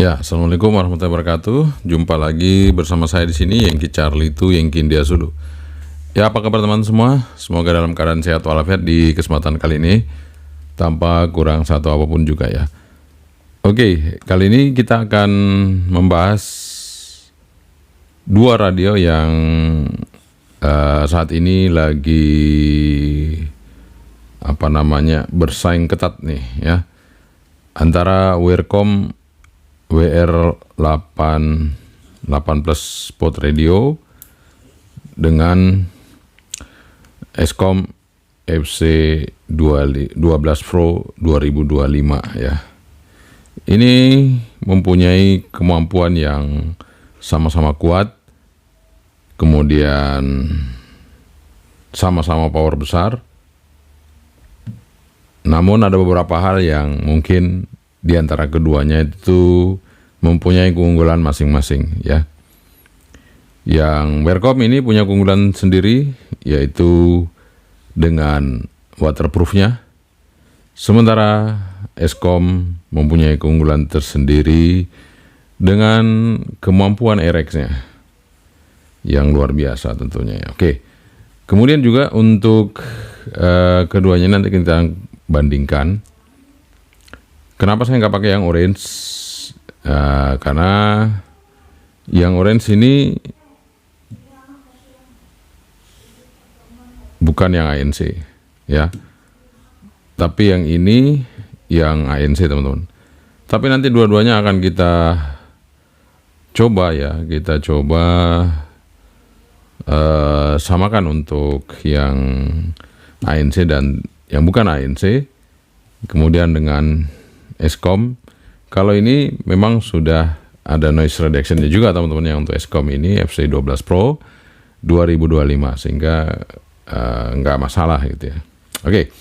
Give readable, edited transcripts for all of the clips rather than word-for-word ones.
Ya, assalamualaikum warahmatullahi wabarakatuh. Jumpa lagi bersama saya di sini, Yengki Charlie itu Yengki India Sulu. Ya, apa kabar teman semua? Semoga dalam keadaan sehat walafiat di kesempatan kali ini, tanpa kurang satu apapun juga ya. Oke, kali ini kita akan membahas dua radio yang saat ini lagi bersaing ketat nih ya, antara Wirkom WR8 Plus Spot Radio dengan Eskom FC12 Pro 2025 ya. Ini mempunyai kemampuan yang sama-sama kuat, kemudian sama-sama power besar. Namun ada beberapa hal yang mungkin di antara keduanya itu mempunyai keunggulan masing-masing ya. Yang Wirkom ini punya keunggulan sendiri, yaitu dengan waterproofnya. Sementara Eskom mempunyai keunggulan tersendiri dengan kemampuan RX-nya yang luar biasa tentunya ya. Oke. Kemudian juga untuk keduanya nanti kita bandingkan. Kenapa saya nggak pakai yang orange? Karena yang orange ini bukan yang ANC ya, tapi yang ini yang ANC teman-teman. Tapi nanti dua-duanya akan kita coba ya, samakan untuk yang ANC dan yang bukan ANC, kemudian dengan Eskom. Kalau ini memang sudah ada noise reduction-nya juga teman-teman, yang untuk Eskom ini FC12 Pro 2025, sehingga nggak masalah gitu ya. Oke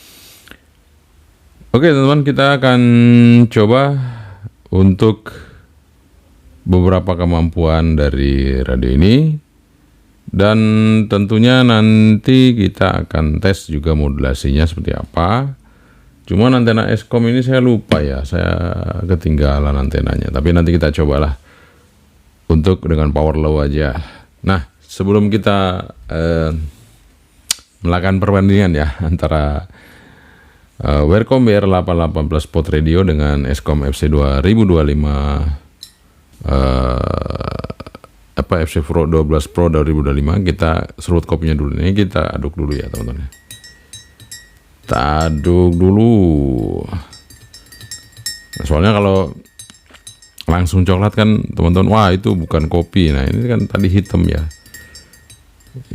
teman-teman, kita akan coba untuk beberapa kemampuan dari radio ini, dan tentunya nanti kita akan tes juga modulasinya seperti apa. Cuman antena Eskom ini saya lupa ya, saya ketinggalan antenanya. Tapi nanti kita cobalah untuk dengan power low aja. Nah, sebelum kita melakukan perbandingan ya antara Wirkom WR88 Plus Spot Radio dengan Eskom FC 2025 FC Pro 12 Pro 2025, kita serut kopinya dulu. Ini kita aduk dulu ya teman-teman. Kita aduk dulu. Nah, soalnya kalau langsung coklat kan teman-teman, wah itu bukan kopi. Nah ini kan tadi hitam ya,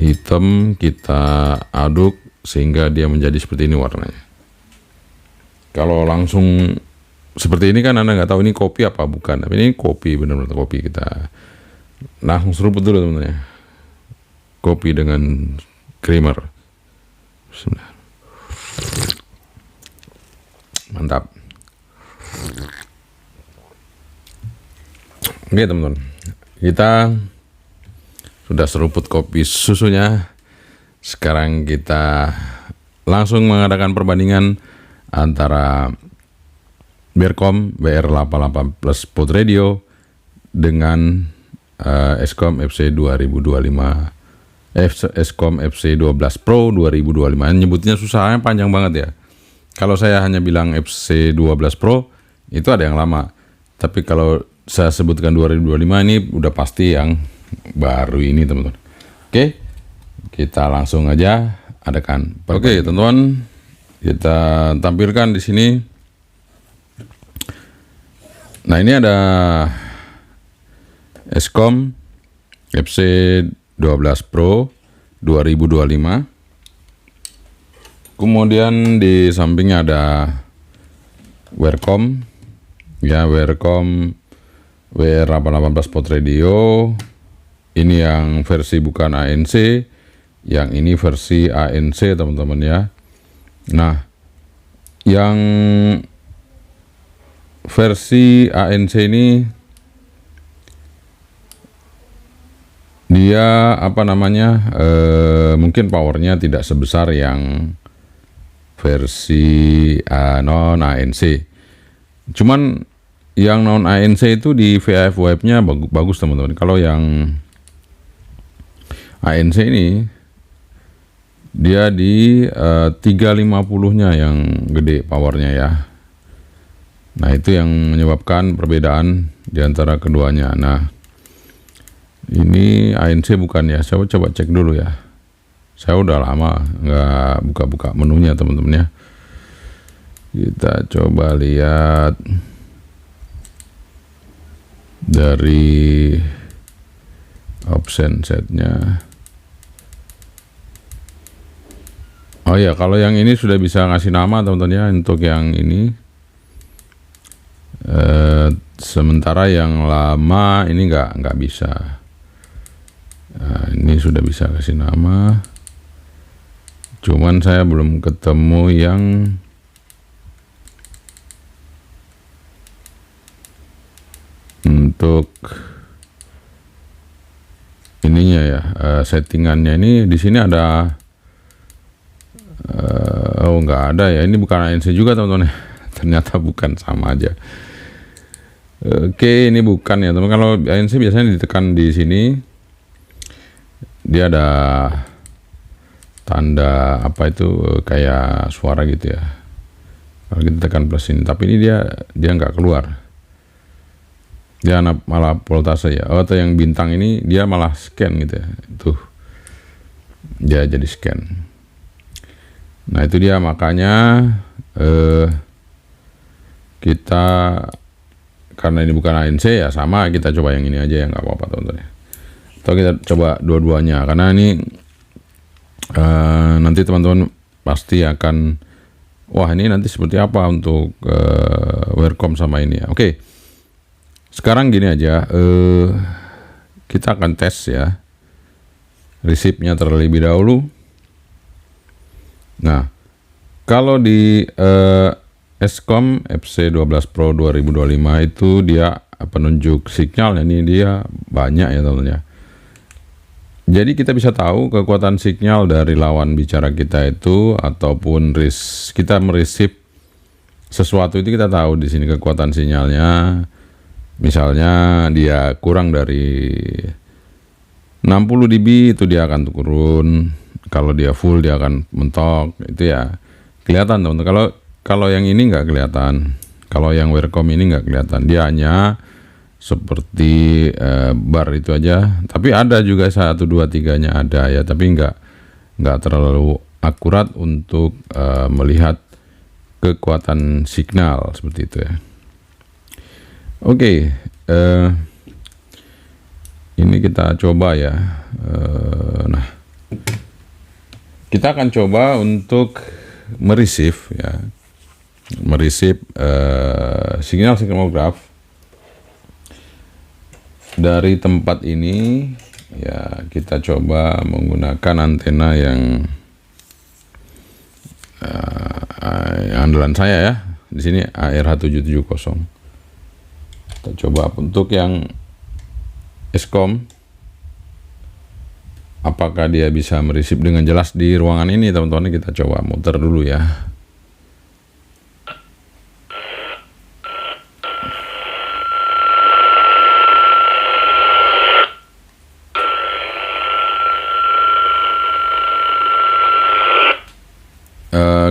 hitam. Kita aduk sehingga dia menjadi seperti ini warnanya. Kalau langsung seperti ini kan Anda nggak tahu ini kopi apa bukan, tapi ini kopi, benar-benar kopi. Kita langsung seruput dulu teman-teman ya, kopi dengan creamer. Bismillah. Mantap. Oke teman-teman, kita sudah seruput kopi susunya. Sekarang kita langsung mengadakan perbandingan antara Wirkom WR88 Plus Spot Radio dengan Eskom FC 2025, Eskom FC 12 Pro 2025. Nyebutnya susahnya panjang banget ya. Kalau saya hanya bilang FC 12 Pro itu ada yang lama, tapi kalau saya sebutkan 2025 ini udah pasti yang baru ini teman-teman. Oke, kita langsung aja adakan. Oke teman-teman, kita tampilkan di sini. Nah ini ada Eskom FC 12 Pro 2025. Kemudian di sampingnya ada Wirkom ya, Wirkom WR88 Spot Radio. Ini yang versi bukan ANC, yang ini versi ANC teman-teman ya. Nah, yang versi ANC ini dia mungkin powernya tidak sebesar yang versi non ANC. Cuman yang non ANC itu di VHF webnya bagus teman-teman. Kalau yang ANC ini dia di 350-nya yang gede powernya ya. Nah itu yang menyebabkan perbedaan di antara keduanya. Nah ini ANC bukan ya, saya coba cek dulu ya. Saya udah lama nggak buka-buka menunya teman-teman ya. Kita coba lihat dari option setnya. Oh ya, kalau yang ini sudah bisa ngasih nama teman-teman ya. Untuk yang ini sementara yang lama ini nggak bisa. Nah, ini sudah bisa kasih nama, cuman saya belum ketemu yang untuk ininya ya, settingannya ini di sini ada. Oh nggak ada ya, ini bukan ANC juga teman-teman. Ternyata bukan, sama aja. Oke, ini bukan ya teman. Kalau ANC biasanya ditekan di sini, dia ada tanda apa itu kayak suara gitu ya. Kalau kita tekan plus ini, tapi ini dia nggak keluar. Dia malah voltase ya. Oh, atau yang bintang ini dia malah scan gitu ya. Tuh, dia jadi scan. Nah itu dia, makanya kita, karena ini bukan ANC ya sama, kita coba yang ini aja ya, nggak apa-apa teman-teman ya. Atau kita coba dua-duanya, karena ini nanti teman-teman pasti akan, wah ini nanti seperti apa untuk Welcome sama ini ya. Oke, sekarang gini aja, kita akan tes ya resipnya terlebih dahulu. Nah, kalau di Escom FC12 Pro 2025 itu dia penunjuk sinyalnya, ini dia banyak ya teman-teman ya. Jadi kita bisa tahu kekuatan sinyal dari lawan bicara kita itu, ataupun kita meresip sesuatu itu kita tahu di sini kekuatan sinyalnya. Misalnya dia kurang dari 60 dB itu dia akan turun. Kalau dia full dia akan mentok, itu ya kelihatan teman-teman. Kalau yang ini nggak kelihatan, kalau yang Welcome ini nggak kelihatan, dia hanya seperti bar itu aja. Tapi ada juga 1, 2, 3-nya ada ya, tapi nggak terlalu akurat untuk melihat kekuatan signal seperti itu ya. Oke, ini kita coba ya. Nah, kita akan coba untuk mereceive ya, sinyal seismograf dari tempat ini ya. Kita coba menggunakan antena yang andalan saya ya, di sini ARH770. Kita coba untuk yang Escom, apakah dia bisa meresip dengan jelas di ruangan ini teman-teman. Kita coba muter dulu ya.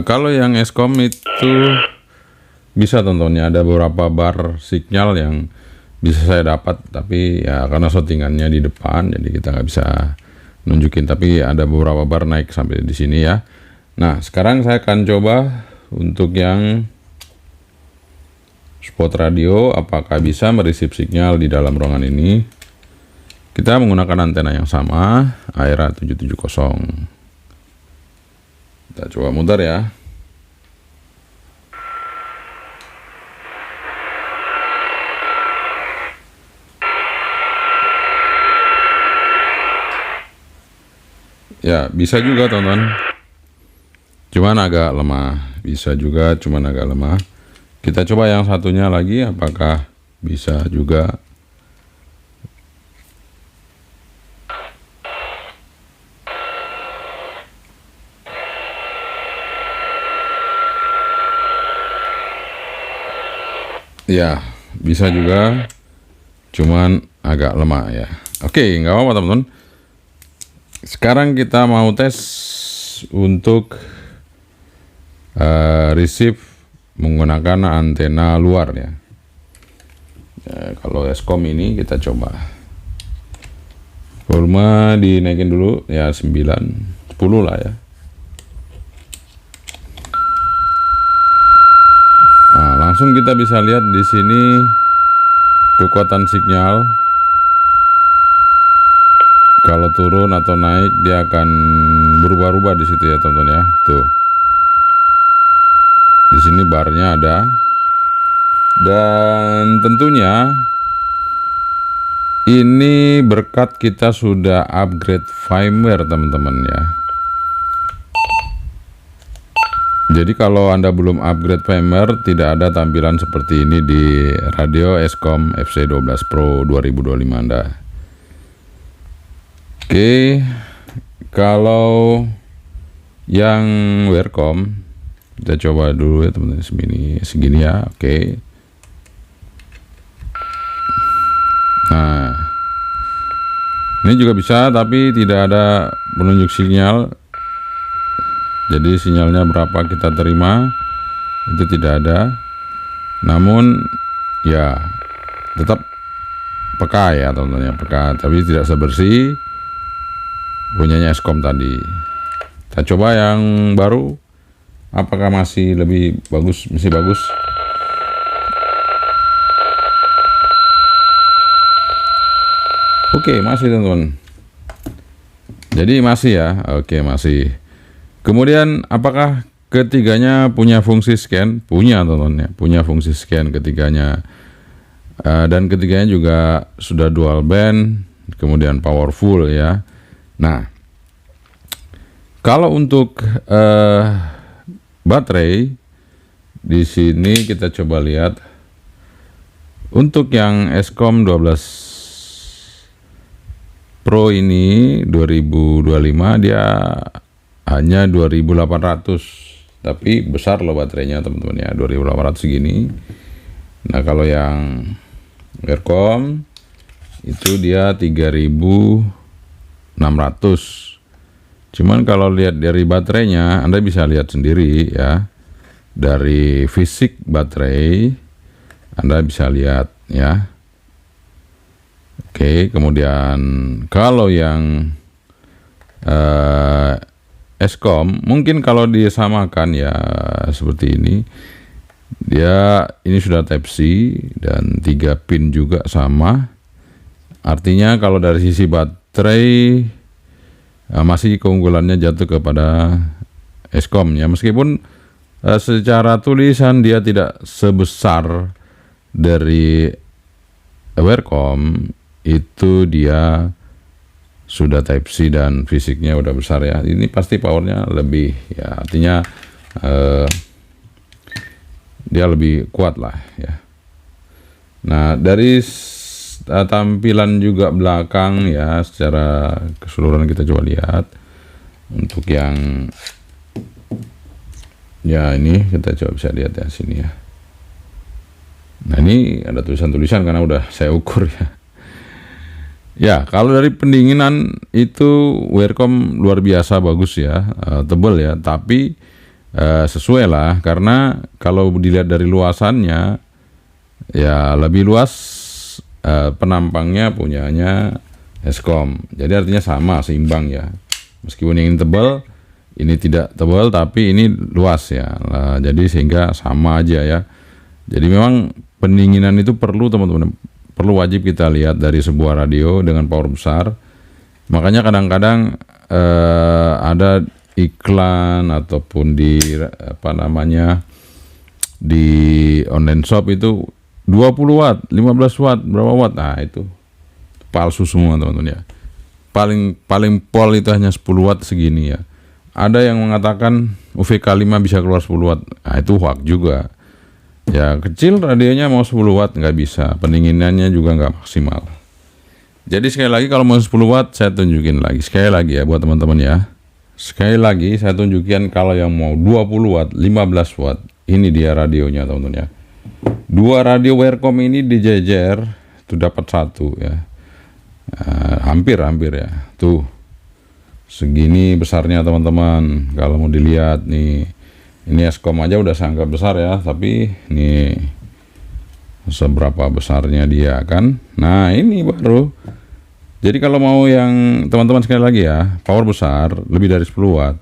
Kalau yang Escom itu bisa teman-teman ya, ada beberapa bar sinyal yang bisa saya dapat, tapi ya karena settingannya di depan jadi kita nggak bisa nunjukin, tapi ada beberapa bar naik sampai di sini ya. Nah sekarang saya akan coba untuk yang spot radio, apakah bisa meresip sinyal di dalam ruangan ini. Kita menggunakan antena yang sama, ARH770. Kita coba muter ya. Ya bisa juga teman-teman, cuman agak lemah. Bisa juga, cuman agak lemah. Kita coba yang satunya lagi, apakah bisa juga. Ya bisa juga, cuman agak lemah ya. Oke, nggak apa-apa teman-teman. Sekarang kita mau tes untuk receive menggunakan antena luar ya. Kalau Eskom ini kita coba volume dinaikin dulu ya, 9 10 lah ya. Nah, langsung kita bisa lihat di sini kekuatan sinyal. Kalau turun atau naik dia akan berubah-ubah di situ ya teman-teman ya. Tuh. Di sini barnya ada. Dan tentunya ini berkat kita sudah upgrade firmware teman-teman ya. Jadi kalau Anda belum upgrade firmware, tidak ada tampilan seperti ini di radio Eskom FC12 Pro 2025 Anda. Oke, kalau yang Welcome kita coba dulu ya teman-teman, segini ya. Oke. Nah, ini juga bisa, tapi tidak ada penunjuk sinyal. Jadi sinyalnya berapa kita terima itu tidak ada. Namun ya tetap peka ya teman-teman ya, peka, tapi tidak sebersih punyanya Eskom tadi. Kita coba yang baru, apakah masih lebih bagus, masih bagus. Oke, masih teman-teman. Jadi masih ya. Oke, masih. Kemudian apakah ketiganya punya fungsi scan? Punya teman-teman ya, punya fungsi scan ketiganya. Dan ketiganya juga sudah dual band, kemudian powerful ya. Nah, kalau untuk baterai di sini kita coba lihat. Untuk yang Eskom 12 Pro ini 2025 dia hanya 2800, tapi besar loh baterainya teman-teman ya, 2800 segini. Nah, kalau yang Welcome itu dia 3600. Cuman kalau lihat dari baterainya, Anda bisa lihat sendiri ya. Dari fisik baterai Anda bisa lihat ya. Oke, kemudian kalau yang Eskom mungkin kalau disamakan ya seperti ini, dia ini sudah Type C dan 3 pin juga sama. Artinya kalau dari sisi baterai masih keunggulannya jatuh kepada Eskom ya, meskipun secara tulisan dia tidak sebesar dari Welcome, itu dia sudah Type C dan fisiknya udah besar ya. Ini pasti powernya lebih ya, artinya dia lebih kuat lah ya. Nah, dari tampilan juga belakang ya, secara keseluruhan kita coba lihat. Untuk yang ya ini kita coba bisa lihat ya sini ya. Nah, ini ada tulisan-tulisan karena udah saya ukur ya. Ya, kalau dari pendinginan itu Welcome luar biasa bagus ya, tebal ya, tapi sesuai lah, karena kalau dilihat dari luasannya ya lebih luas, penampangnya punyanya Eskom. Jadi artinya sama, seimbang ya. Meskipun yang ini tebal, ini tidak tebal, tapi ini luas ya. Nah, jadi sehingga sama aja ya. Jadi memang pendinginan itu perlu teman-teman, perlu wajib kita lihat dari sebuah radio dengan power besar. Makanya kadang-kadang ada iklan ataupun di apa namanya di online shop itu 20 watt, 15 watt, berapa watt? Nah, itu palsu semua teman-teman ya. Paling pol itu hanya 10 watt segini ya. Ada yang mengatakan UVK 5 bisa keluar 10 watt. Nah, itu hoax juga. Ya, kecil radionya mau 10 watt nggak bisa, pendinginannya juga nggak maksimal. Jadi sekali lagi kalau mau 10 watt saya tunjukin lagi, sekali lagi ya buat teman-teman ya. Sekali lagi saya tunjukin kalau yang mau 20 watt, 15 watt, ini dia radionya teman-teman ya. Dua radio Welcome ini dijejer itu dapat satu ya. Hampir ya. Tuh. Segini besarnya teman-teman. Kalau mau dilihat nih. Ini Eskom aja udah sangat besar ya, tapi nih seberapa besarnya dia kan. Nah, ini baru. Jadi kalau mau yang teman-teman sekali lagi ya, power besar lebih dari 10 watt.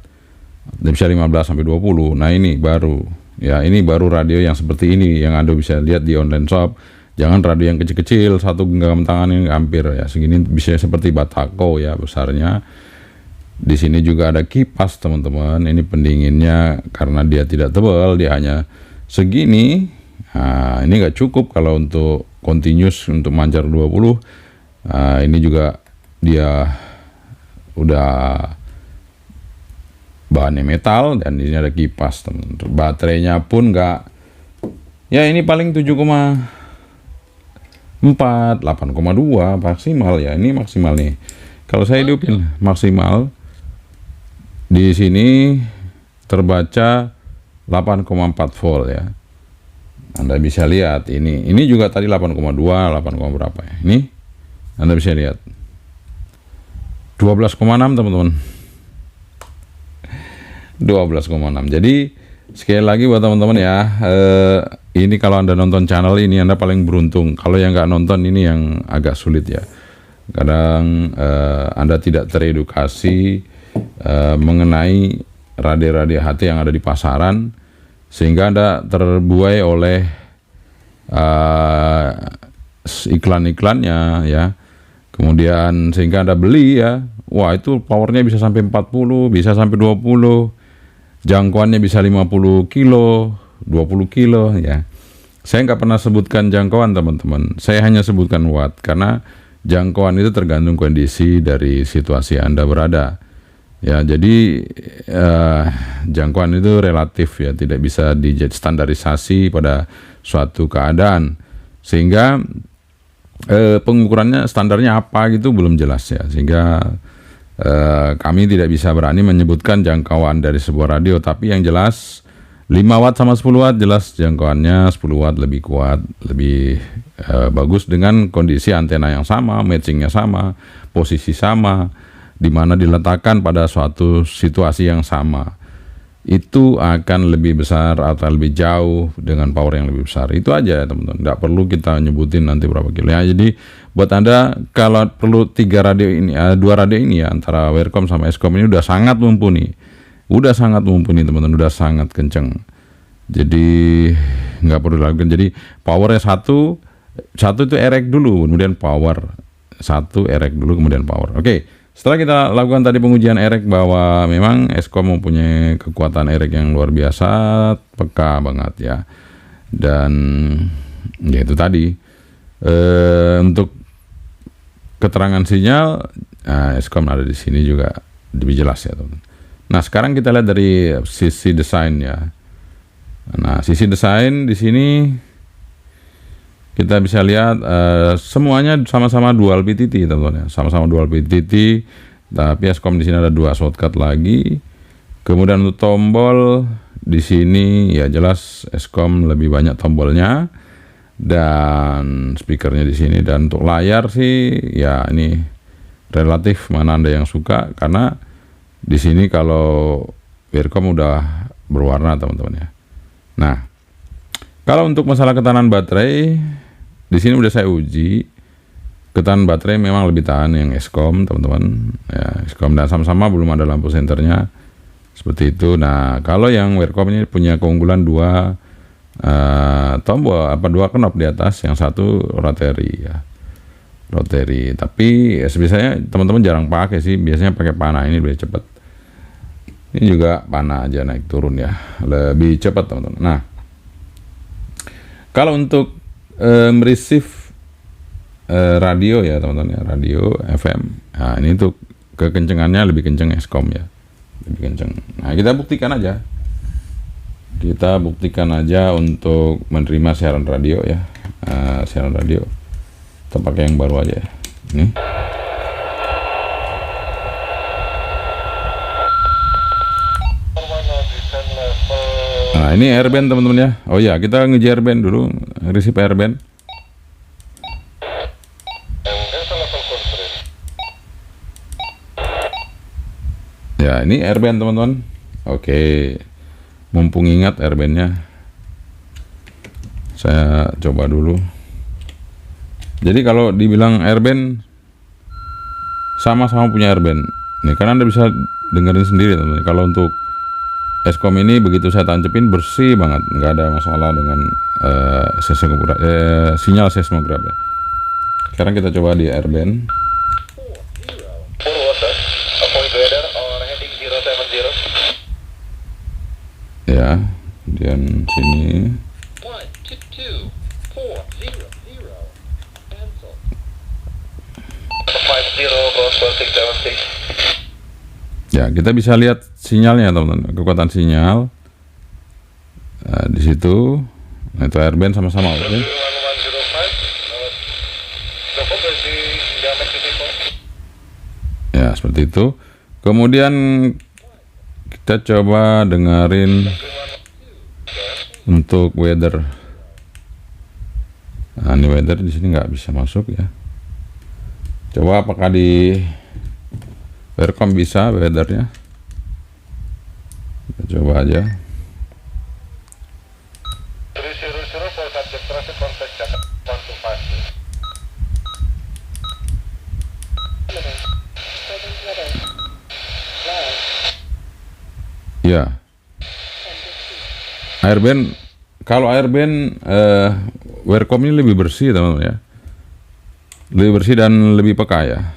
Bisa 15 sampai 20. Nah, ini baru. Ya, ini baru radio yang seperti ini yang Anda bisa lihat di online shop. Jangan radio yang kecil-kecil, satu genggam tangan ini hampir ya. Segini bisa seperti batako ya besarnya. Di sini juga ada kipas teman-teman. Ini pendinginnya karena dia tidak tebal, dia hanya segini. Nah, ini nggak cukup kalau untuk continuous untuk mancar 20. Ini juga dia udah bahannya metal dan ini ada kipas teman-teman. Baterainya pun nggak, ya ini paling 7,4, 8,2 maksimal ya. Ini maksimal nih. Kalau saya hidupin maksimal di sini terbaca 8,4 volt ya. Anda bisa lihat ini juga tadi 8,2, 8, berapa ya. Ini Anda bisa lihat 12,6 teman-teman. 12,6. Jadi sekali lagi buat teman-teman ya, ini kalau Anda nonton channel ini Anda paling beruntung. Kalau yang nggak nonton ini yang agak sulit ya. Kadang Anda tidak teredukasi mengenai radio-radio HT yang ada di pasaran, sehingga Anda terbuai oleh iklan-iklannya ya. Kemudian sehingga Anda beli ya. Wah, itu powernya bisa sampai 40, bisa sampai 20. Jangkauannya bisa 50 kilo, 20 kilo ya. Saya nggak pernah sebutkan jangkauan teman-teman. Saya hanya sebutkan watt karena jangkauan itu tergantung kondisi dari situasi Anda berada. Ya, jadi jangkauan itu relatif ya, tidak bisa standarisasi pada suatu keadaan. Sehingga pengukurannya standarnya apa gitu belum jelas ya. Sehingga kami tidak bisa berani menyebutkan jangkauan dari sebuah radio, tapi yang jelas 5 watt sama 10 watt jelas jangkauannya 10 watt lebih kuat, lebih bagus dengan kondisi antena yang sama, matchingnya sama, posisi sama, di mana diletakkan pada suatu situasi yang sama. Itu akan lebih besar atau lebih jauh dengan power yang lebih besar. Itu aja teman-teman, nggak perlu kita nyebutin nanti berapa kilo ya. Jadi buat Anda kalau perlu 2 radio ini ya, antara Welcome sama Eskom ini udah sangat mumpuni. Udah sangat mumpuni teman-teman, udah sangat kenceng. Jadi nggak perlu lagi. Jadi powernya satu itu erek dulu, kemudian power. Satu erek dulu, kemudian power. Oke. Setelah kita lakukan tadi pengujian erek bahwa memang Eskom mempunyai kekuatan erek yang luar biasa, peka banget ya. Dan ya itu tadi untuk keterangan sinyal, Eskom ada di sini juga lebih jelas ya teman. Nah, sekarang kita lihat dari sisi desain ya. Nah, sisi desain di sini kita bisa lihat semuanya sama-sama dual PTT teman-teman ya. Sama-sama dual PTT, tapi Eskom di sini ada 2 shortcut lagi. Kemudian untuk tombol di sini ya jelas Eskom lebih banyak tombolnya, dan speakernya di sini. Dan untuk layar sih ya ini relatif mana Anda yang suka, karena di sini kalau Welcome udah berwarna teman-teman ya. Nah, kalau untuk masalah ketahanan baterai, di sini udah saya uji. Ketahanan baterai memang lebih tahan yang Eskom, teman-teman. Ya, Eskom dan sama-sama belum ada lampu senternya. Seperti itu. Nah, kalau yang Welcome ini punya keunggulan 2 tombol, 2 knob di atas, yang satu rotary ya. Rotary. Tapi ya, biasanya teman-teman jarang pakai sih. Biasanya pakai panah, ini lebih cepat. Ini juga panah aja naik turun ya. Lebih cepat teman-teman. Nah, kalau untuk mereceive radio ya teman-teman ya, radio FM. Nah, ini untuk kekencengannya lebih kenceng Eskom ya. Lebih kenceng. Nah, kita buktikan aja. Kita buktikan aja untuk menerima siaran radio ya. Siaran radio. Kita pakai yang baru aja ya. Ini. Nah, Nah, ini airband teman-teman ya. Oh ya, kita nge airband dulu, receive airband. Ya, ini airband teman-teman. Oke, mumpung ingat airbandnya, saya coba dulu. Jadi kalau dibilang airband, sama-sama punya airband. Nih, karena Anda bisa dengerin sendiri teman-teman. Kalau untuk Eskom ini begitu saya tancepin bersih banget, nggak ada masalah dengan sinyal seismograf ya. Sekarang kita coba di airband. Ya, kemudian sini. Ya, kita bisa lihat sinyalnya teman-teman, kekuatan sinyal. Nah, di situ, nah, itu airband sama-sama. Okay. Ya, seperti itu. Kemudian kita coba dengerin untuk weather. Nah, ini weather di sini nggak bisa masuk ya. Coba apakah di Welcome bisa weathernya. Kita coba aja. Ya, airband, kalau airband Welcome ini lebih bersih teman-teman ya, lebih bersih dan lebih peka ya.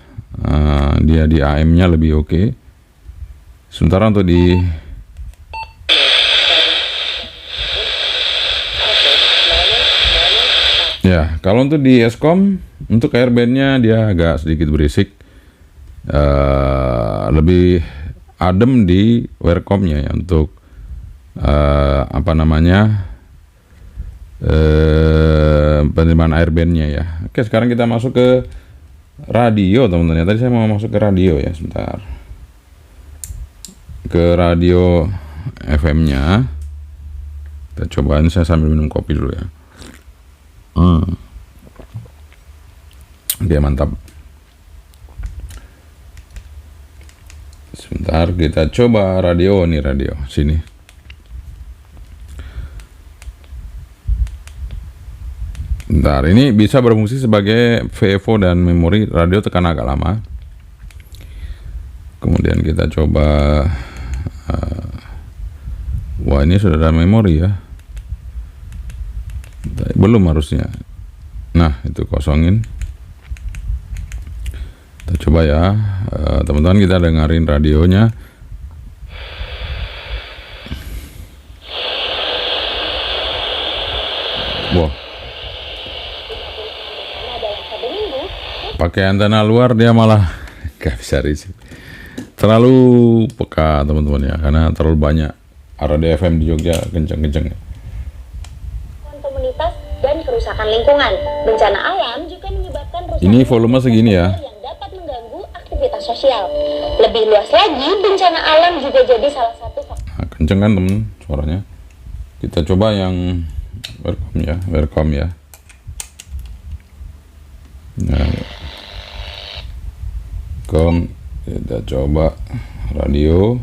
Dia di AM-nya lebih oke. Sementara untuk di ya, kalau untuk di Eskom, untuk airband-nya dia agak sedikit berisik, lebih adem di Welcome-nya ya, untuk apa namanya, penerimaan airband-nya ya. Oke, sekarang kita masuk ke radio teman-teman ya. Tadi saya mau masuk ke radio ya, sebentar. Ke radio FM-nya. Kita cobain, saya sambil minum kopi dulu ya. Oke, mantap. Sebentar, kita coba radio nih, radio sini. Bentar, ini bisa berfungsi sebagai VFO dan memori radio tekan agak lama. Kemudian kita coba, wah ini sudah ada memori ya. Belum harusnya. Nah, itu kosongin. Kita coba ya, teman-teman, kita dengerin radionya. Wow. Pakai antena luar dia malah gak bisa receive. Terlalu peka teman-teman ya, karena terlalu banyak radio FM di Jogja kenceng-kenceng. Komunitas dan kerusakan lingkungan. Bencana alam juga menyebabkan rusakan. Ini volume segini ya. Yang dapat mengganggu aktivitas sosial. Lebih luas lagi, bencana alam juga jadi salah satu faktor. Nah, kenceng kan temen suaranya. Kita coba yang Welcome ya. Nah, kita coba radio.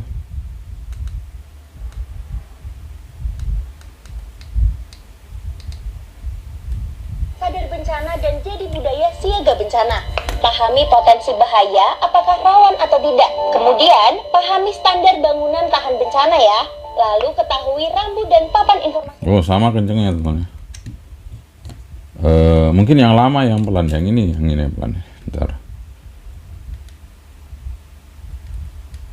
Sadar bencana dan jadi budaya siaga bencana. Pahami potensi bahaya, apakah rawan atau tidak. Kemudian, pahami standar bangunan tahan bencana ya. Lalu ketahui rambu dan papan informasi. Oh, sama kencengnya teman. Mungkin yang lama yang pelan, yang ini pelan. Bentar.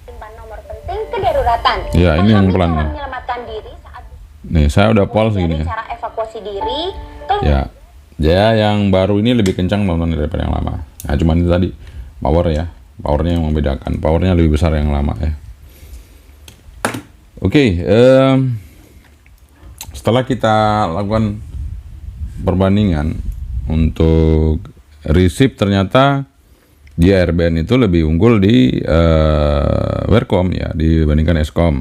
Nomor penting kedaruratan. Ya, ini yang pelan ya. Menyelamatkan diri saat. Nih, saya udah pol segini ya. Cara evakuasi diri. Ya, yang baru ini lebih kencang teman-teman daripada yang lama. Nah, cuman itu tadi power ya, powernya yang membedakan. Powernya lebih besar yang lama ya. Oke, setelah kita lakukan perbandingan untuk receive, ternyata di airband itu lebih unggul di Welcome ya dibandingkan Eskom.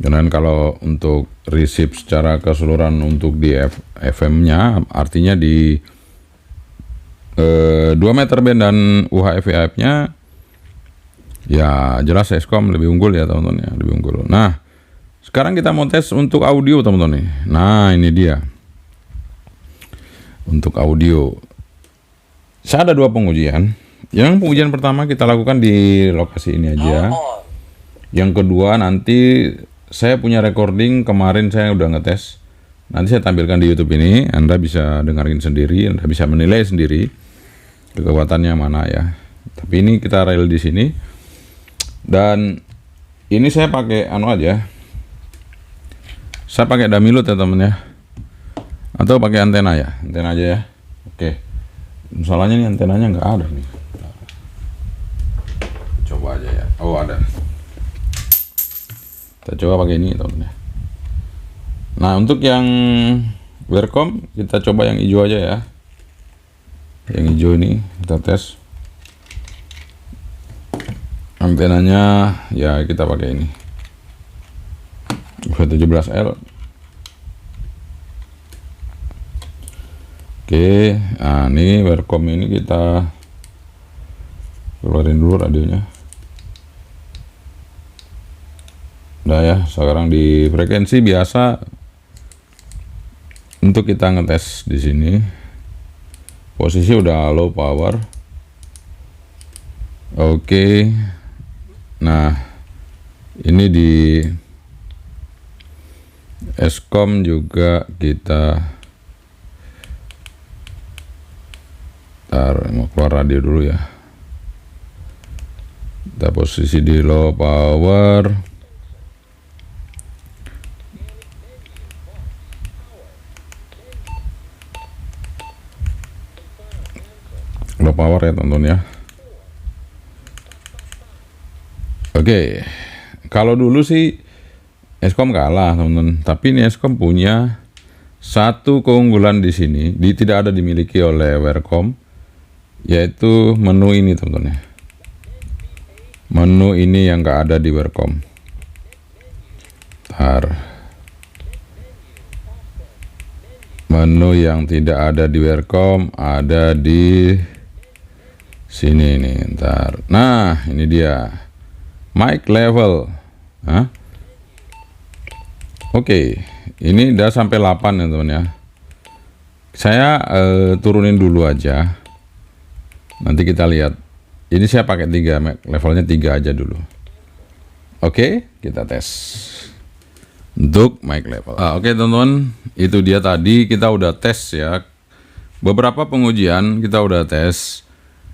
Dan kalau untuk receive secara keseluruhan untuk di FM-nya, artinya di 2 meter band dan UHF VHF-nya, ya jelas Eskom lebih unggul ya teman-teman ya, lebih unggul. Nah, sekarang kita mau tes untuk audio teman-teman nih. Nah, ini dia. Untuk audio. Saya ada 2 pengujian. Yang pengujian pertama kita lakukan di lokasi ini aja. Yang kedua nanti saya punya recording, kemarin saya udah ngetes. Nanti saya tampilkan di YouTube ini, Anda bisa dengerin sendiri, Anda bisa menilai sendiri kekuatannya mana ya. Tapi ini kita rel di sini. Dan ini saya pakai aja. Saya pakai dummy load ya teman ya. Atau pakai antena ya, antena aja ya. Oke. Masalahnya nih antenanya nggak ada nih. Coba aja ya. Oh, ada. Kita coba pakai ini teman ya. Nah, untuk yang Welcome kita coba yang hijau aja ya. Yang hijau ini kita tes. Antenanya ya kita pakai ini. V17L. Oke, nah ini Welcome ini kita keluarin dulu radionya. Udah ya, sekarang di frekuensi biasa untuk kita ngetes di sini. Posisi udah low power. Oke. Nah, ini di Eskom juga kita mau keluar radio dulu ya. Kita posisi di low power. Low power ya teman-teman ya. Oke, kalau dulu sih Eskom kalah teman-teman, tapi ini Eskom punya satu keunggulan di sini, tidak ada dimiliki oleh Welcome, yaitu menu ini teman-teman ya. Menu ini yang nggak ada di Welcome. Menu yang tidak ada di Welcome ada di sini nih, ntar. Nah, ini dia. Mic level. Oke, ini udah sampai 8 ya teman ya. Saya turunin dulu aja. Nanti kita lihat. Ini saya pakai 3, levelnya 3 aja dulu. Oke, kita tes untuk mic level. Oke teman-teman, itu dia tadi kita udah tes ya. Beberapa pengujian kita udah tes.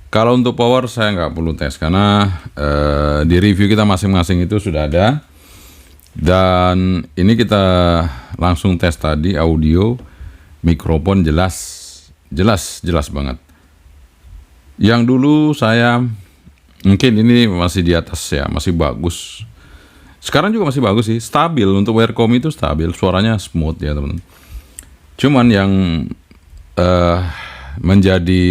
Kalau untuk power saya nggak perlu tes karena di review kita masing-masing itu sudah ada. Dan ini kita langsung tes tadi audio, mikrofon jelas banget. Yang dulu saya mungkin ini masih di atas ya, masih bagus. Sekarang juga masih bagus sih, stabil untuk Welcome itu stabil, suaranya smooth ya teman. Cuman yang menjadi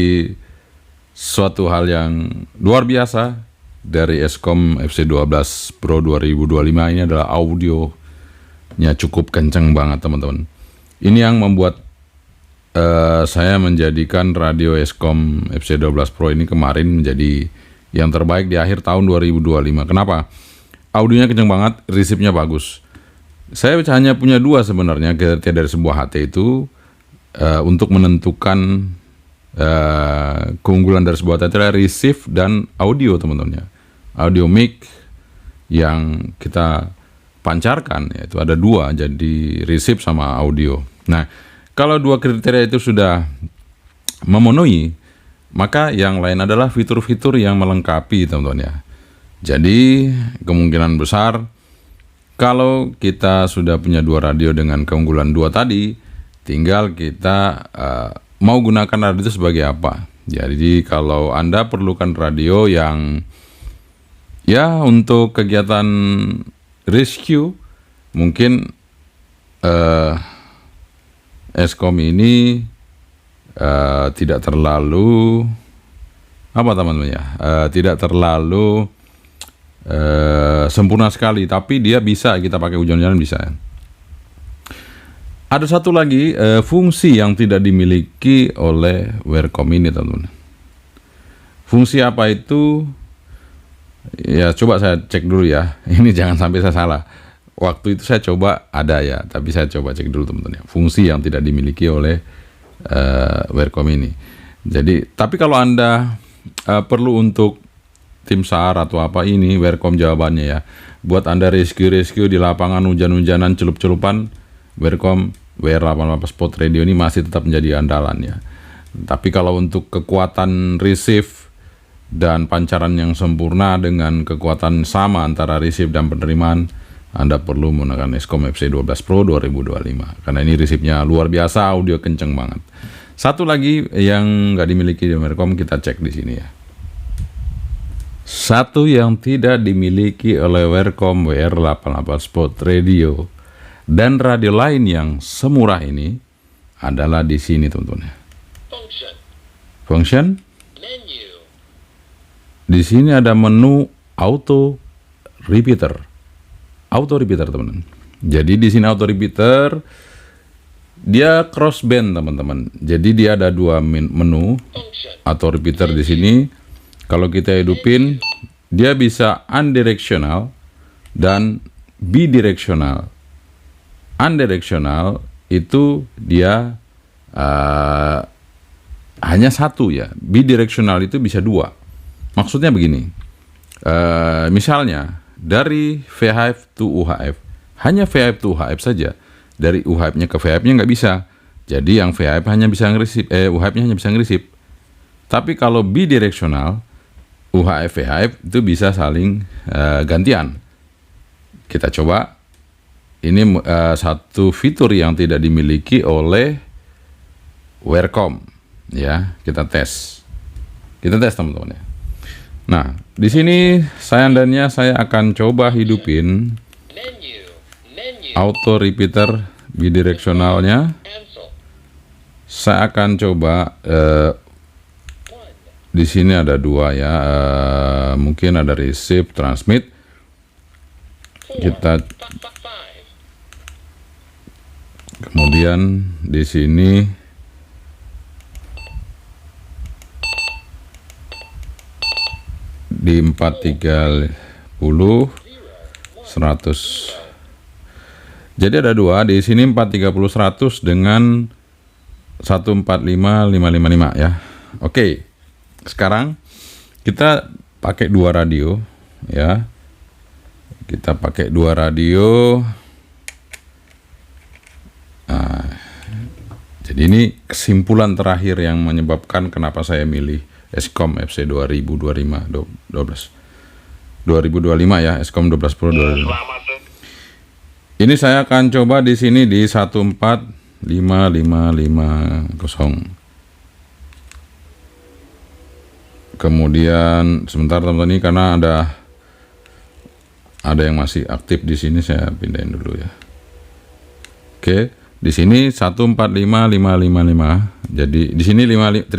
suatu hal yang luar biasa dari Eskom FC12 Pro 2025 ini adalah audionya cukup kenceng banget teman-teman. Ini yang membuat saya menjadikan radio Eskom FC12 Pro ini kemarin menjadi yang terbaik di akhir tahun 2025. Kenapa? Audionya kenceng banget, resipnya bagus. Saya hanya punya 2 sebenarnya kriteria dari sebuah HT itu untuk menentukan keunggulan dari sebuah adalah receive dan audio teman-teman ya. Audio mic yang kita pancarkan yaitu ada 2, jadi receive sama audio. Nah, kalau 2 kriteria itu sudah memenuhi, maka yang lain adalah fitur-fitur yang melengkapi teman-teman ya. Jadi kemungkinan besar kalau kita sudah punya 2 radio dengan keunggulan 2 tadi, tinggal kita mau gunakan radio itu sebagai apa. Jadi kalau Anda perlukan radio yang ya untuk kegiatan rescue, mungkin Eskom ini tidak terlalu apa teman-teman ya, tidak terlalu sempurna sekali, tapi dia bisa kita pakai hujan-hujanan bisa. Ada satu lagi fungsi yang tidak dimiliki oleh Wearcom ini, teman-teman. Fungsi apa itu? Ya coba saya cek dulu ya. Ini jangan sampai saya salah. Waktu itu saya coba ada ya, tapi saya coba cek dulu teman-teman ya. Fungsi yang tidak dimiliki oleh Wearcom ini. Jadi, tapi kalau Anda perlu untuk tim SAR atau apa ini, Wearcom jawabannya ya. Buat Anda rescue di lapangan, hujan-hujanan, celup-celupan, Wearcom WR88 Spot Radio ini masih tetap menjadi andalan ya. Tapi kalau untuk kekuatan receive dan pancaran yang sempurna dengan kekuatan sama antara receive dan penerimaan, Anda perlu menggunakan Escom FC12 Pro 2025 karena ini receive-nya luar biasa, audio kenceng banget. Satu lagi yang nggak dimiliki di Wearcom, kita cek di sini ya. Satu yang tidak dimiliki oleh Wearcom WR88 Spot Radio dan radio lain yang semurah ini adalah di sini teman-teman. Function. Di sini ada menu auto repeater. Auto repeater teman-teman. Jadi di sini auto repeater dia cross band teman-teman. Jadi dia ada dua menu auto repeater di sini. Kalau kita hidupin, dia bisa unidirectional dan bidirectional. Unidirectional itu dia hanya satu ya. Bidirectional itu bisa dua. Maksudnya begini, misalnya dari VHF to UHF, hanya VHF to UHF saja. Dari UHF-nya ke VHF-nya nggak bisa. Jadi yang VHF hanya bisa ngerisip, UHF-nya hanya bisa ngerisip. Tapi kalau bidirectional, UHF VHF itu bisa saling gantian. Kita coba. Ini satu fitur yang tidak dimiliki oleh Wearcom. Ya, kita tes. Kita tes teman-teman ya. Nah, di sini saya akan coba hidupin auto repeater bidirectionalnya. Saya akan coba di sini ada dua ya, mungkin ada receive, transmit. Kita kemudian di sini di 430 100. Jadi ada dua di sini 430 100 dengan 145555 ya. Oke. Sekarang kita pakai dua radio ya. Kita pakai dua radio. Nah, jadi ini kesimpulan terakhir yang menyebabkan kenapa saya milih Escom FC 2025 ya, Escom 12 Pro 2025. Ini saya akan coba di sini di 145550. Kemudian sebentar teman-teman, ini karena ada yang masih aktif di sini, saya pindahin dulu ya. Oke, di sini 145555. Jadi di sini 555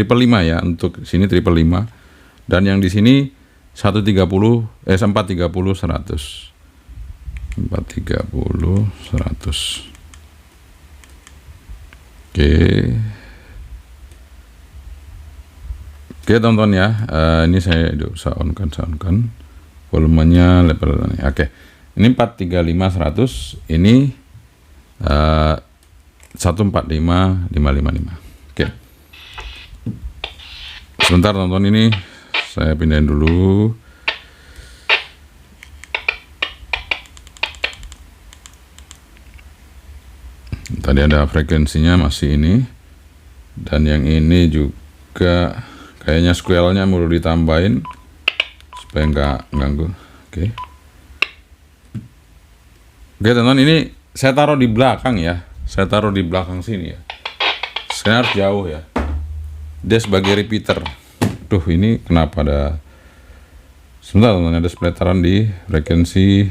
ya, untuk sini 555. Dan yang di sini 430 100. 430 100. Oke teman-teman ya, ini saya bisa on-kan volumenya level ini. Oke, ini 435 100, ini 145555. Oke, sebentar teman-teman, ini saya pindahin dulu. Tadi ada frekuensinya masih ini, dan yang ini juga kayaknya squelnya perlu ditambahin supaya nggak ganggu. Oke, teman-teman, ini saya taruh di belakang ya. Saya taruh di belakang sini ya. Sekarang harus jauh ya. Dia sebagai repeater. Duh, ini kenapa ada? Sebentar teman-teman, ada splateran di frekuensi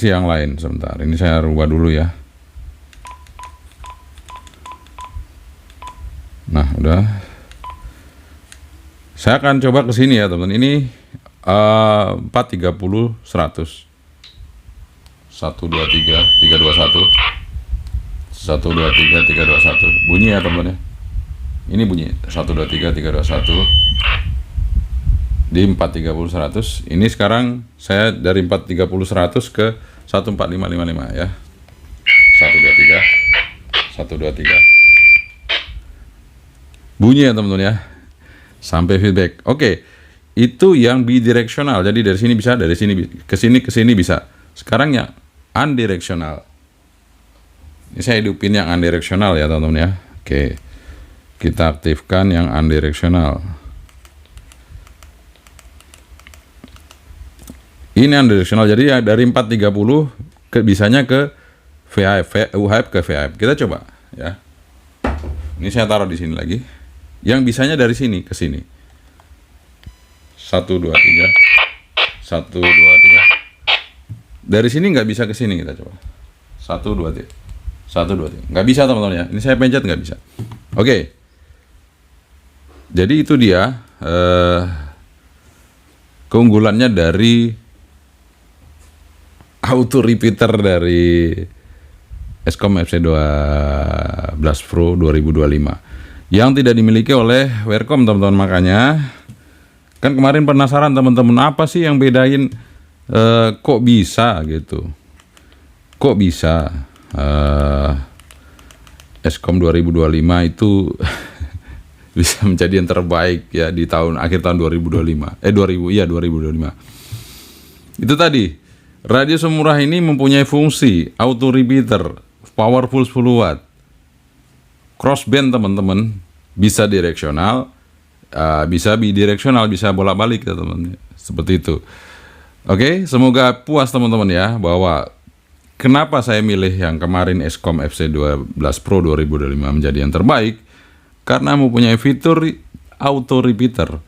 yang lain. Sebentar, ini saya rubah dulu ya. Nah, udah. Saya akan coba ke sini ya teman-teman. Ini 430 100. 123 321. 123 321. Bunyi ya teman-teman ya. Ini bunyi 123 321 di 430 100. Ini sekarang saya dari 430 100 ke 14555 ya. 123 123. Bunyi ya teman-teman ya. Sampai feedback. Oke. Itu yang bidirectional. Jadi dari sini bisa, dari sini ke sini bisa. Sekarang yang unidirectional. Ini saya hidupin yang unidirectional ya teman-teman ya. Oke. Kita aktifkan yang unidirectional. Ini unidirectional. Jadi ya dari 430 bisanya ke UHF ke VHF. Kita coba ya. Ini saya taruh di sini lagi. Yang bisanya dari sini ke sini. 1 2 3. 1 2 3. Dari sini nggak bisa ke sini, kita coba. 1 2 3. 1 2 3. Nggak bisa teman-teman ya. Ini saya pencet nggak bisa. Oke. Jadi itu dia keunggulannya dari auto repeater dari Eskom FC12 Pro 2025 yang tidak dimiliki oleh Wearcom teman-teman. Makanya kan kemarin penasaran teman-teman, apa sih yang bedain kok bisa gitu, kok bisa Eskom 2025 itu bisa menjadi yang terbaik ya di akhir tahun 2025 2025. Itu tadi, radio semurah ini mempunyai fungsi auto repeater powerful 10 watt, crossband teman-teman, bisa direksional, bisa bidireksional, bisa bolak-balik ya teman-teman, seperti itu. Oke, semoga puas teman-teman ya bahwa kenapa saya milih yang kemarin Eskom FC12 Pro 2025 menjadi yang terbaik, karena mempunyai fitur auto repeater,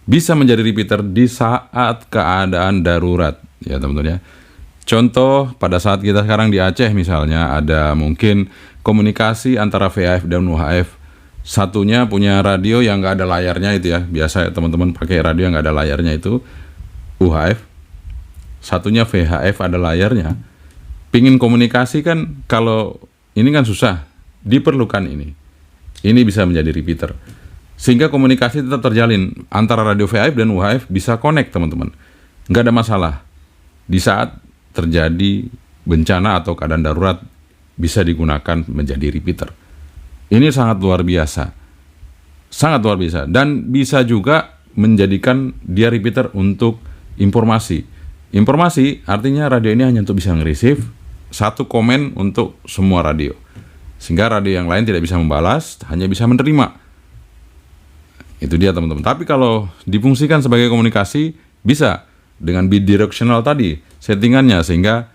bisa menjadi repeater di saat keadaan darurat ya teman-teman ya. Contoh, pada saat kita sekarang di Aceh misalnya, ada mungkin komunikasi antara VHF dan UHF. Satunya punya radio yang nggak ada layarnya itu ya, biasa ya teman-teman pakai radio yang nggak ada layarnya itu UHF. Satunya VHF ada layarnya. Pingin komunikasi kan, kalau ini kan susah, diperlukan ini. Ini bisa menjadi repeater. Sehingga komunikasi tetap terjalin antara radio VHF dan UHF, bisa connect teman-teman. Nggak ada masalah. Di saat terjadi bencana atau keadaan darurat, bisa digunakan menjadi repeater. Ini sangat luar biasa. Sangat luar biasa. Dan bisa juga menjadikan dia repeater untuk informasi. Informasi artinya radio ini hanya untuk bisa nge-receive satu komen untuk semua radio. Sehingga radio yang lain tidak bisa membalas, hanya bisa menerima. Itu dia teman-teman. Tapi kalau difungsikan sebagai komunikasi, bisa dengan bidirectional tadi settingannya, sehingga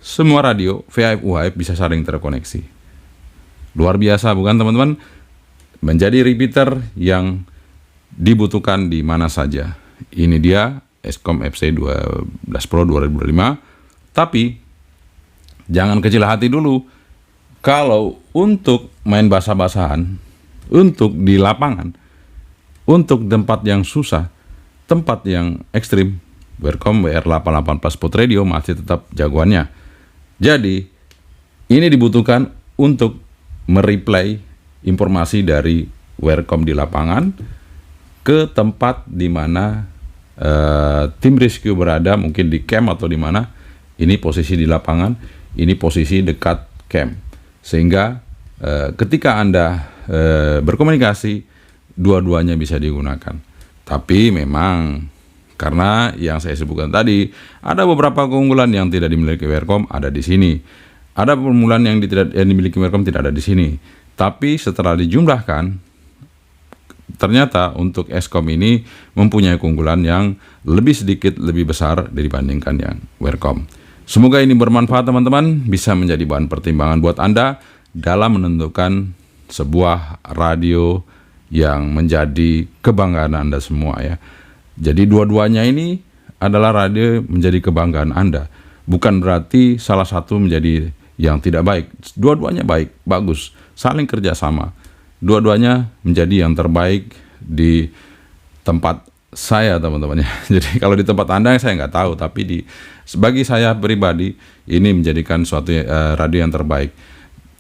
semua radio VHF UHF bisa saling terkoneksi. Luar biasa bukan teman-teman? Menjadi repeater yang dibutuhkan di mana saja. Ini dia Eskom FC12 Pro 2025. Tapi jangan kecil hati dulu. Kalau untuk main basah-basahan, untuk di lapangan, untuk tempat yang susah, tempat yang ekstrim, Wearcom WR88 Plus Spot Radio masih tetap jagoannya. Jadi, ini dibutuhkan untuk mereplay informasi dari Wearcom di lapangan ke tempat di mana tim rescue berada, mungkin di camp atau di mana. Ini posisi di lapangan, ini posisi dekat camp. Sehingga ketika Anda berkomunikasi, dua-duanya bisa digunakan. Tapi memang karena yang saya sebutkan tadi, ada beberapa keunggulan yang tidak dimiliki Wearcom ada di sini. Ada keunggulan yang dimiliki Wearcom tidak ada di sini. Tapi setelah dijumlahkan, ternyata untuk Eskom ini mempunyai keunggulan yang lebih sedikit lebih besar dibandingkan yang Wearcom. Semoga ini bermanfaat teman-teman, bisa menjadi bahan pertimbangan buat Anda dalam menentukan sebuah radio yang menjadi kebanggaan Anda semua ya. Jadi dua-duanya ini adalah radio menjadi kebanggaan Anda. Bukan berarti salah satu menjadi yang tidak baik. Dua-duanya baik, bagus, saling kerjasama. Dua-duanya menjadi yang terbaik di tempat saya teman-teman ya. Jadi kalau di tempat Anda saya nggak tahu, tapi bagi saya pribadi ini menjadikan suatu radio yang terbaik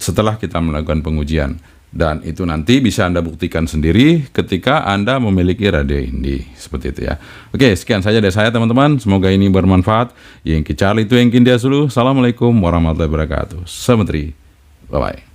setelah kita melakukan pengujian. Dan itu nanti bisa Anda buktikan sendiri ketika Anda memiliki radio ini. Seperti itu ya. Oke, sekian saja dari saya teman-teman. Semoga ini bermanfaat. Yang Charlie itu yang Kindia Sulu. Assalamualaikum warahmatullahi wabarakatuh. Sementri. Bye-bye.